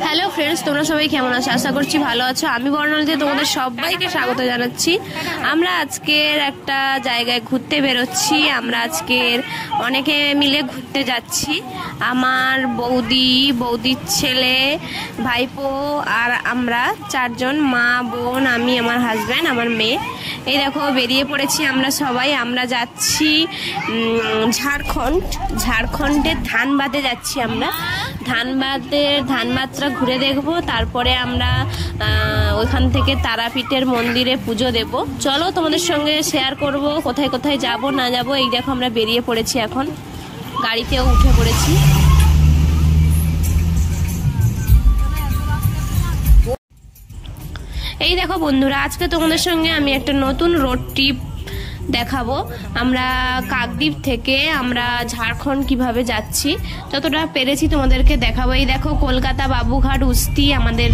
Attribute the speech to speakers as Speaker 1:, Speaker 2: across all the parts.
Speaker 1: Hello friends, তোমরা সবাই কেমন আছো? আশা করছি ভালো আছো। আমি বর্ণালীতে তোমাদের সবাইকে স্বাগত জানাচ্ছি। আমরা আজকের একটা জায়গায় ঘুরতে বেরোচ্ছি। আমরা আজকের অনেকে মিলে ঘুরতে যাচ্ছি। আমার বৌদির ছেলে, ভাইপো আর আমরা চারজন, মা, বোন, আমি, আমার হাজব্যান্ড, আমার মেয়ে। এই দেখো বেরিয়ে পড়েছি আমরা সবাই। আমরা যাচ্ছি ঝাড়খণ্ডের ধানবাদে যাচ্ছি। আমরা ধানবাদটা ঘুরে দেখবো, তারপরে আমরা ওইখান থেকে তারাপীঠের মন্দিরে পুজো দেব। চলো তোমাদের সঙ্গে শেয়ার করব কোথায় কোথায় যাব না যাব। এই দেখো আমরা বেরিয়ে পড়েছি, এখন গাড়িতেও উঠে পড়েছি। এই দেখো বন্ধুরা, আজকে তোমাদের সঙ্গে আমি একটা নতুন রোড ট্রিপ দেখাবো। আমরা কাকদ্বীপ থেকে আমরা ঝাড়খণ্ড কিভাবে যাচ্ছি, যতটা পেরেছি তোমাদেরকে দেখাবো। এই দেখো কলকাতা বাবুঘাট উস্তি আমাদের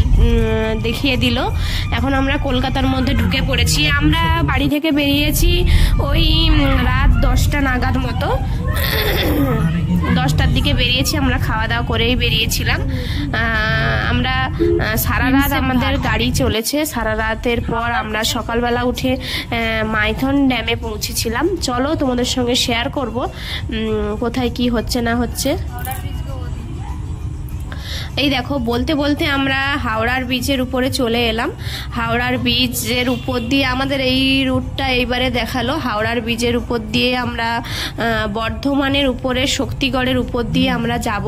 Speaker 1: দেখিয়ে দিল। এখন আমরা কলকাতার মধ্যে ঢুকে পড়েছি। আমরা বাড়ি থেকে বেরিয়েছি ওই রাত 10টা নাগাদ মতো, 10টার দিকে বেরিয়েছি। আমরা খাওয়া দাওয়া করেই বেরিয়েছিলাম। আমরা সারা রাত আমাদের গাড়ি চলেছে। সারা রাতের পর আমরা সকালবেলা উঠে মাইথন ড্যামে পৌঁছেছিলাম। চলো তোমাদের সঙ্গে শেয়ার করব কোথায় কি হচ্ছে না হচ্ছে। এই দেখো বলতে বলতে আমরা হাওড়ার ব্রিজের উপরে চলে এলাম। হাওড়ার ব্রিজের উপর দিয়ে আমাদের এই রুটটা এইবারে দেখালো। হাওড়ার ব্রিজের উপর দিয়ে আমরা বর্ধমানের উপরে শক্তিগড়ের উপর দিয়ে আমরা যাব।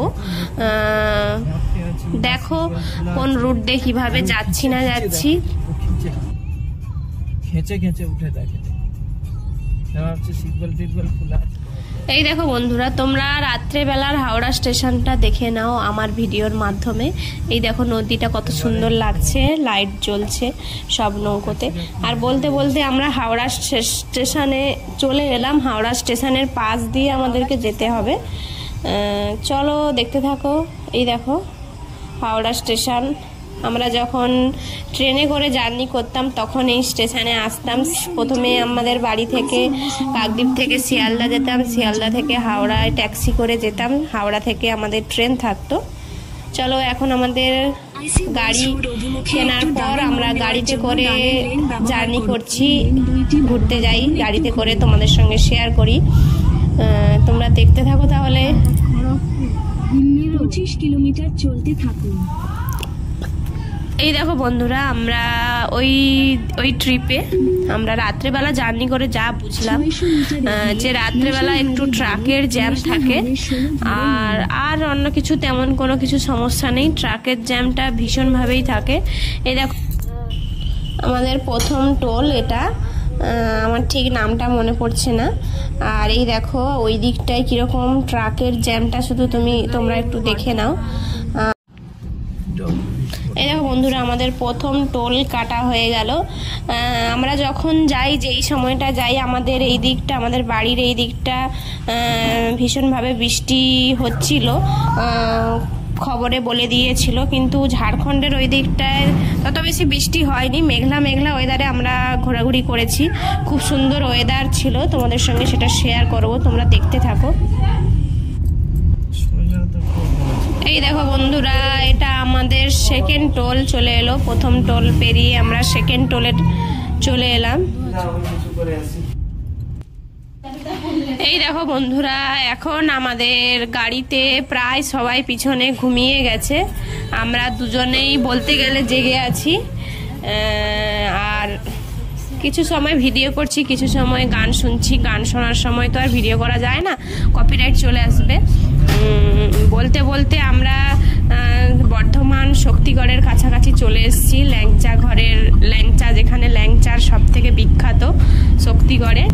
Speaker 1: দেখো কোন রুট দিয়ে কিভাবে যাচ্ছি না যাচ্ছি। এই দেখো বন্ধুরা, তোমরা রাত্রেবেলার হাওড়া স্টেশনটা দেখে নাও আমার ভিডিওর মাধ্যমে। এই দেখো নদীটা কত সুন্দর লাগছে, লাইট জ্বলছে সব নৌকোতে। আর বলতে বলতে আমরা হাওড়া স্টেশনে চলে এলাম। হাওড়া স্টেশনের পাশ দিয়ে আমাদেরকে যেতে হবে। চলো দেখতে থাকো। এই দেখো হাওড়া স্টেশন। আমরা যখন ট্রেনে করে জার্নি করতাম তখন এই স্টেশনে আসতাম। প্রথমে আমাদের বাড়ি থেকে কাকদ্বীপ থেকে শিয়ালদা যেতাম, শিয়ালদা থেকে হাওড়ায় ট্যাক্সি করে যেতাম, হাওড়া থেকে আমাদের ট্রেন থাকতো। চলো এখন আমাদের গাড়ি কেনার পর আমরা গাড়িতে করে জার্নি করছি, ঘুরতে যাই গাড়িতে করে, তোমাদের সঙ্গে শেয়ার করি। তোমরা দেখতে থাকো তাহলে।
Speaker 2: 25 কিলোমিটার চলতে থাকুন।
Speaker 1: এই দেখো বন্ধুরা, আমরা ওই ট্রিপে আমরা রাত্রেবেলা জার্নি করে যা বুঝলাম যে রাত্রেবেলা একটু ট্রাকের জ্যাম থাকে, আর অন্য কিছু তেমন কোনো কিছু সমস্যা নেই। ট্রাকের জ্যামটা ভীষণভাবেই থাকে। এই দেখো আমাদের প্রথম টোল এটা, আমার ঠিক নামটা মনে পড়ছে না। আর এই দেখো ওই দিকটায় কিরকম ট্রাকের জ্যামটা, শুধু তোমরা একটু দেখে নাও। এই দেখো বন্ধুরা, আমাদের প্রথম টোল কাটা হয়ে গেল। আমরা যখন যাই, যেই সময়টা যাই, আমাদের এই দিকটা, আমাদের বাড়ির এই দিকটা ভীষণভাবে বৃষ্টি হচ্ছিল, খবরে বলে দিয়েছিল। কিন্তু ঝাড়খণ্ডের ওই দিকটায় তত বেশি বৃষ্টি হয়নি, মেঘলা মেঘলা ওয়েদারে আমরা ঘোরাঘুরি করেছি। খুব সুন্দর ওয়েদার ছিল, তোমাদের সঙ্গে সেটা শেয়ার করব, তোমরা দেখতে থাকো। এই দেখো বন্ধুরা, এটা আমাদের সেকেন্ড টোল চলে এলো। প্রথম টোল পেরিয়ে আমরা সেকেন্ড টোলে চলে এলাম। এই দেখো বন্ধুরা, এখন আমাদের গাড়িতে প্রায় সবাই পিছনে ঘুমিয়ে গেছে। আমরা দুজনেই বলতে গেলে জেগে আছি। আর কিছু সময় ভিডিও করছি, কিছু সময় গান শুনছি। গান শোনার সময় তো আর ভিডিও করা যায় না, কপিরাইট চলে আসবে। বলতে বলতে আমরা বর্ধমান শক্তিগড়ের কাছাকাছি চলে এসেছি। ল্যাংচা যেখানে ল্যাংচার সব থেকে বিখ্যাত শক্তিগড়ে।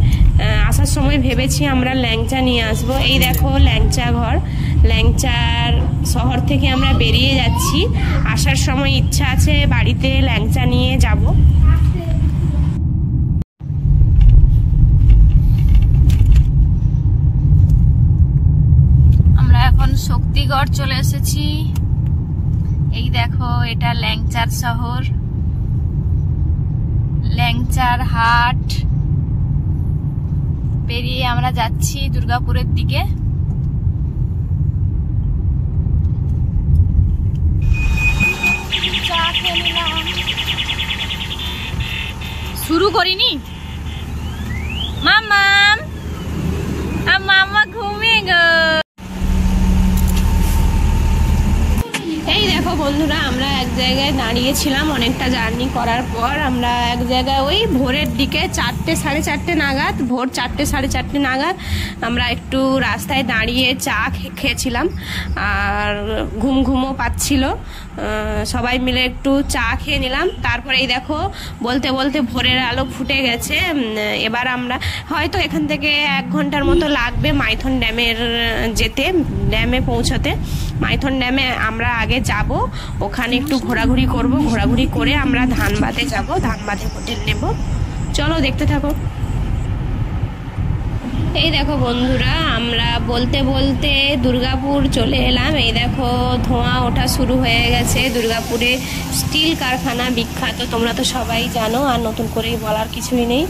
Speaker 1: আসার সময় ভেবেছি আমরা ল্যাংচা নিয়ে আসবো। এই দেখো ল্যাংচার শহর থেকে আমরা বেরিয়ে যাচ্ছি। আসার সময় ইচ্ছা আছে বাড়িতে ল্যাংচা নিয়ে যাব। শক্তিগড় চলে এসেছি। এই দেখো এটা ল্যাংচার শহর, ল্যাংচার হাট পেরিয়ে আমরা যাচ্ছি দুর্গাপুরের দিকে। করিনি। মাম্মাম মাম্মা ঘুমিয়ে গো। এই দেখো বন্ধুরা, আমরা এক জায়গায় দাঁড়িয়েছিলাম অনেকটা জার্নি করার পর। আমরা এক জায়গায় ওই ভোরের দিকে 4টে সাড়ে 4টে নাগাদ, ভোর 4টে সাড়ে 4টে নাগাদ আমরা একটু রাস্তায় দাঁড়িয়ে চা খেয়েছিলাম। আর ঘুমও পাচ্ছিল, সবাই মিলে একটু চা খেয়ে নিলাম। তারপরে এই দেখো বলতে বলতে ভোরের আলো ফুটে গেছে। এবার আমরা হয়তো এখান থেকে 1 ঘন্টার মতো লাগবে মাইথন ড্যামের যেতে, ড্যামে পৌঁছতে। মাইথন ড্যামে আমরা আগে যাব, ওখানে একটু ঘোরাঘুরি করব, ঘোরাঘুরি করে আমরা ধানবাদে যাব, ধানবাদে হোটেল নেব। চলো দেখতে থাকো। এই দেখো বন্ধুরা, আমরা বলতে বলতে দুর্গাপুর চলে এলাম। এই দেখো ধোঁয়া ওঠা শুরু হয়ে গেছে। দুর্গাপুরে স্টিল কারখানা বিখ্যাত, তোমরা তো সবাই জানো, আর নতুন করেই বলার কিছুই নেই।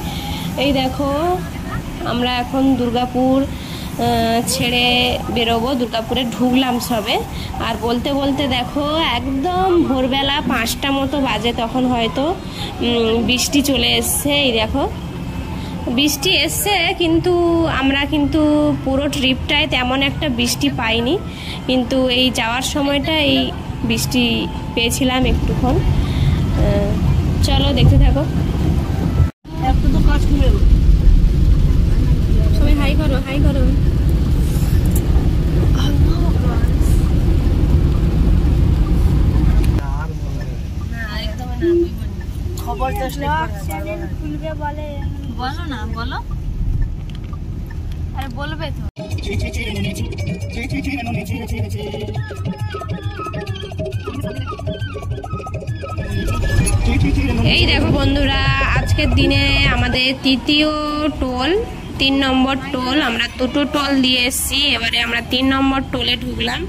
Speaker 1: এই দেখো আমরা এখন দুর্গাপুর ছেড়ে বেরোবো, দুর্গাপুরে ঢুকলাম সবে। আর বলতে বলতে দেখো একদম ভোরবেলা 5টা মতো বাজে, তখন হয়তো বৃষ্টি চলে এসছে। এই দেখো বৃষ্টি এসছে, কিন্তু আমরা কিন্তু পুরো ট্রিপটায় তেমন একটা বৃষ্টি পাইনি, কিন্তু এই যাওয়ার সময়টা এই বৃষ্টি পেয়েছিলাম একটুক্ষণ। চলো দেখতে থাকো। সবাই হাই করো, হাই করো।
Speaker 2: খবর খুলবে বলে,
Speaker 1: বলো না, বলো। আরে বলবে তো। এই দেখো বন্ধুরা, আজকের দিনে আমাদের 3য় টোল, 3 নম্বর টোল। আমরা 2টো টোল দিয়ে এসছি, এবারে আমরা 3 নম্বর টোলে ঢুকলাম।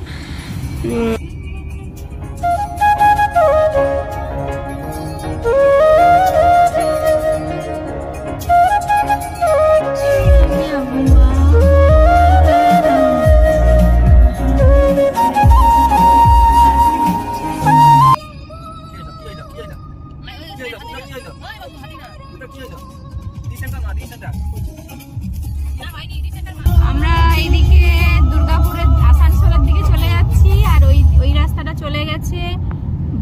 Speaker 1: আমরা এইদিকে দুর্গাপুরের আসানসোলের দিকে চলে যাচ্ছি, আর ওই রাস্তাটা চলে গেছে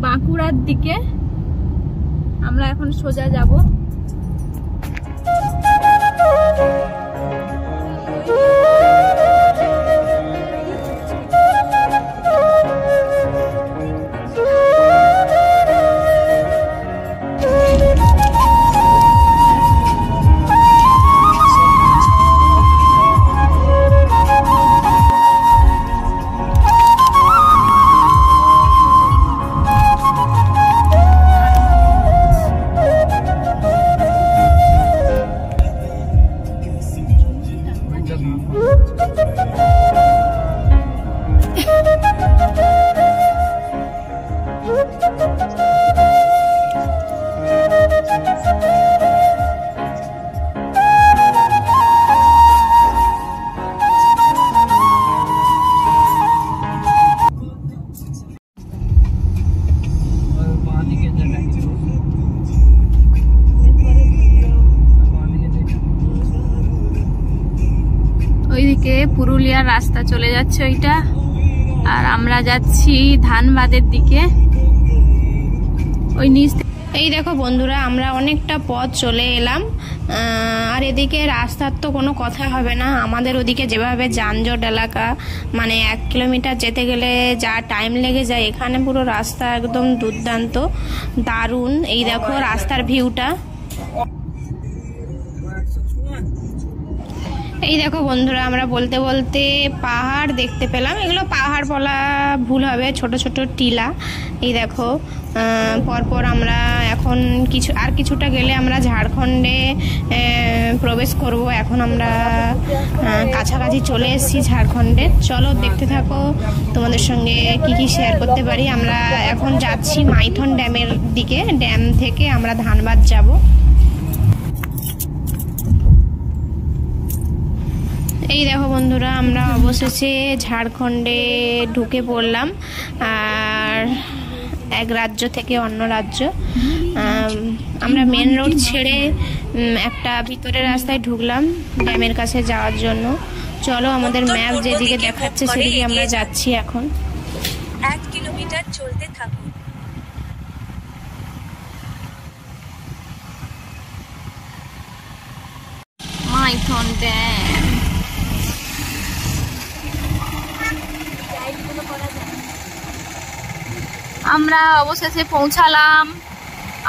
Speaker 1: বাঁকুড়ার দিকে। আমরা এখন সোজা যাব। ওইদিকে পুরুলিয়ার রাস্তা চলে যাচ্ছে ওইটা, আর আমরা যাচ্ছি ধানবাদের দিকে ওই নিচ। এই দেখো বন্ধুরা, আমরা অনেকটা পথ চলে এলাম, আর এদিকে রাস্তার তো কোনো কথা হবে না। আমাদের ওদিকে যেভাবে যানজট এলাকা, মানে 1 কিলোমিটার যেতে গেলে যা টাইম লেগে যায়, এখানে পুরো রাস্তা একদম দুর্দান্ত, দারুণ। এই দেখো রাস্তার ভিউটা। এই দেখো বন্ধুরা, আমরা বলতে বলতে পাহাড় দেখতে পেলাম। এগুলো পাহাড় বলা ভুল হবে, ছোট ছোট টিলা। এই দেখো পরপর আমরা এখন কিছুটা গেলে আমরা ঝাড়খণ্ডে প্রবেশ করব। এখন আমরা কাছাকাছি চলে এসেছি ঝাড়খণ্ডে। চলো দেখতে থাকো, তোমাদের সঙ্গে কি শেয়ার করতে পারি। আমরা এখন যাচ্ছি মাইথন ড্যামের দিকে, ড্যাম থেকে আমরা ধানবাদ যাব। এই দেখো বন্ধুরা, আমরা অবশেষে ঝাড়খণ্ডে ঢুকে পড়লাম, আর এক রাজ্য থেকে অন্য রাজ্য। আমরা মেন রোড ছেড়ে একটা ভিতরের রাস্তায় ঢুকলাম ড্যামের কাছে যাওয়ার জন্য। চলো আমাদের ম্যাপ যেদিকে দেখাচ্ছে সেদিকে আমরা যাচ্ছি এখন।
Speaker 3: 1 কিলোমিটার চলতে থাকুন।
Speaker 1: মাইথন ড্যাম। আমরা অবশেষে পৌঁছালাম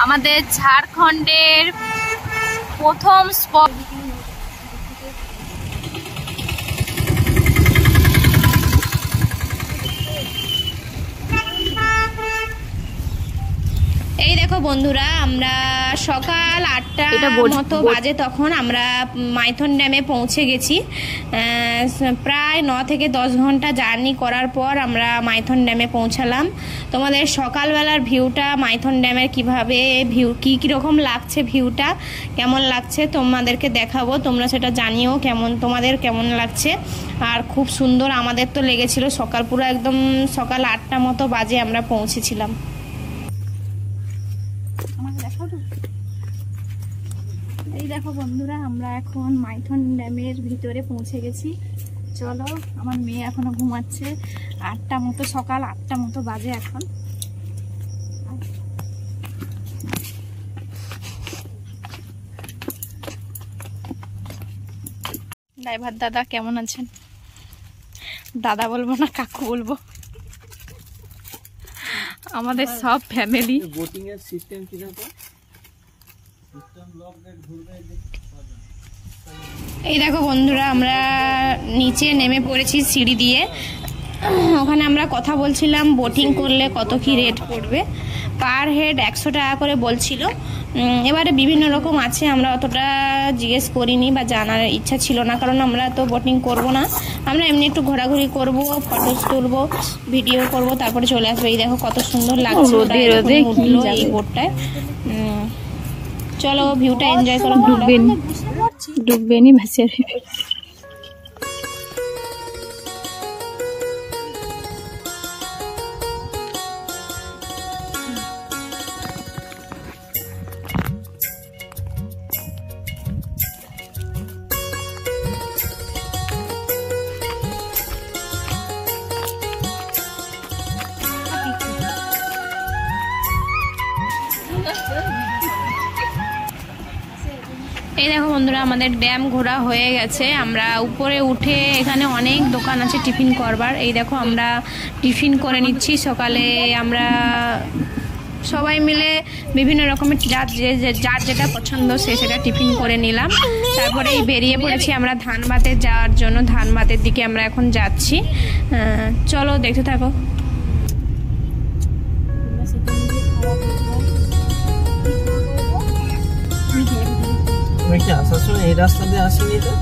Speaker 1: আমাদের ঝাড়খণ্ডের প্রথম স্পট। এই দেখো বন্ধুরা, আমরা সকাল 8টার মতো বাজে তখন আমরা মাইথন ড্যামে পৌঁছে গেছি। প্রায় 9 থেকে 10 ঘন্টা জার্নি করার পর আমরা মাইথন ড্যামে পৌঁছালাম। তোমাদের সকালবেলার ভিউটা মাইথন ড্যামের কিভাবে কীরকম লাগছে, ভিউটা কেমন লাগছে তোমাদেরকে দেখাবো। তোমরা সেটা জানিও তোমাদের কেমন লাগছে। আর খুব সুন্দর আমাদের তো লেগেছিল। পুরো একদম সকাল 8টা মতো বাজে আমরা পৌঁছেছিলাম। এই দেখো বন্ধুরা, আমরা এখন মাইথন ড্যামের ভিতরে পৌঁছে গেছি। চলো, আমার মেয়ে এখনো ঘুমাচ্ছে। 8টা মতো, সকাল 8টা মতো বাজে এখন। ড্রাইভার দাদা কেমন আছেন? দাদা বলবো না, কাকু বলবো। আমাদের সব ফ্যামিলি।
Speaker 4: বোটিং এর সিস্টেম কি রকম?
Speaker 1: এই দেখো বন্ধুরা, আমরা নিচে নেমে পড়েছি সিঁড়ি দিয়ে। ওখানে আমরা কথা বলছিলাম বোটিং করলে কত কি রেট পড়বে। পার হেড 100 টাকা করে বলছিল। এবারে বিভিন্ন রকম আছে, আমরা অতটা জিজ্ঞেস করিনি বা জানার ইচ্ছা ছিল না, কারণ আমরা তো বোটিং করব না। আমরা এমনি একটু ঘোরাঘুরি করব, ফটো তুলবো, ভিডিও করব, তারপরে চলে আসবো। এই দেখো কত সুন্দর লাগছে এই বোটটায়। চলো ভিউটা এনজয় করো। ডুববেনি ভাসিয়ে। এই দেখো বন্ধুরা, আমাদের ড্যাম ঘোরা হয়ে গেছে। আমরা উপরে উঠে, এখানে অনেক দোকান আছে টিফিন করবার। এই দেখো আমরা টিফিন করে নিচ্ছি। সকালে আমরা সবাই মিলে বিভিন্ন রকমের যার যেটা পছন্দ সেটা টিফিন করে নিলাম। তারপরে এই বেরিয়ে পড়েছি আমরা ধানবাদে যাওয়ার জন্য। ধানবাদের দিকে আমরা এখন যাচ্ছি। চলো দেখতে থাকো।
Speaker 4: কি আসার সময় এই রাস্তা দিয়ে আসেনি তো?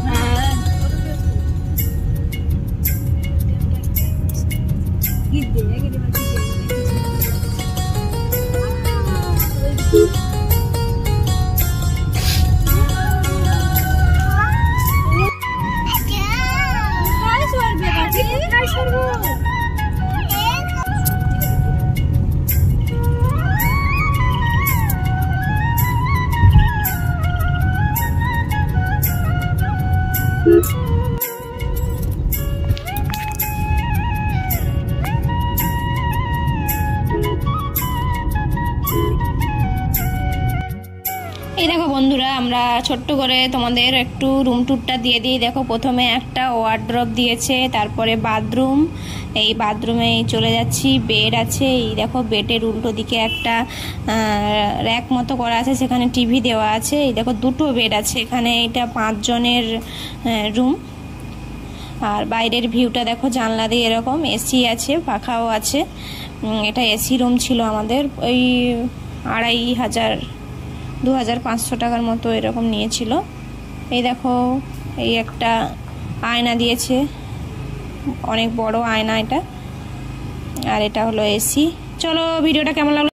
Speaker 1: এই দেখো বন্ধুরা, আমরা ছোট্ট করে তোমাদের একটু রুম ট্যুরটা দিয়ে দিই। দেখো প্রথমে একটা ওয়ার্ড্রপ দিয়েছে, তারপরে বাথরুম। এই বাথরুমে চলে যাচ্ছি, বেড আছে। এই দেখো বেডের উল্টো দিকে একটা র্যাক মতো করা আছে, সেখানে টিভি দেওয়া আছে। এই দেখো 2টো বেড আছে এখানে। এটা 5 জনের রুম। আর বাইরের ভিউটা দেখো, জানলা দিয়ে এরকম এসি আছে, পাখাও আছে। এটা এসি রুম ছিল আমাদের। ওই 2500 টাকার মতো এরকম নিয়েছিল। এই দেখো, এই একটা আয়না দিয়েছে, অনেক বড় আয়না এটা। আর এটা হলো এসি। চলো ভিডিওটা কেমন লাগলো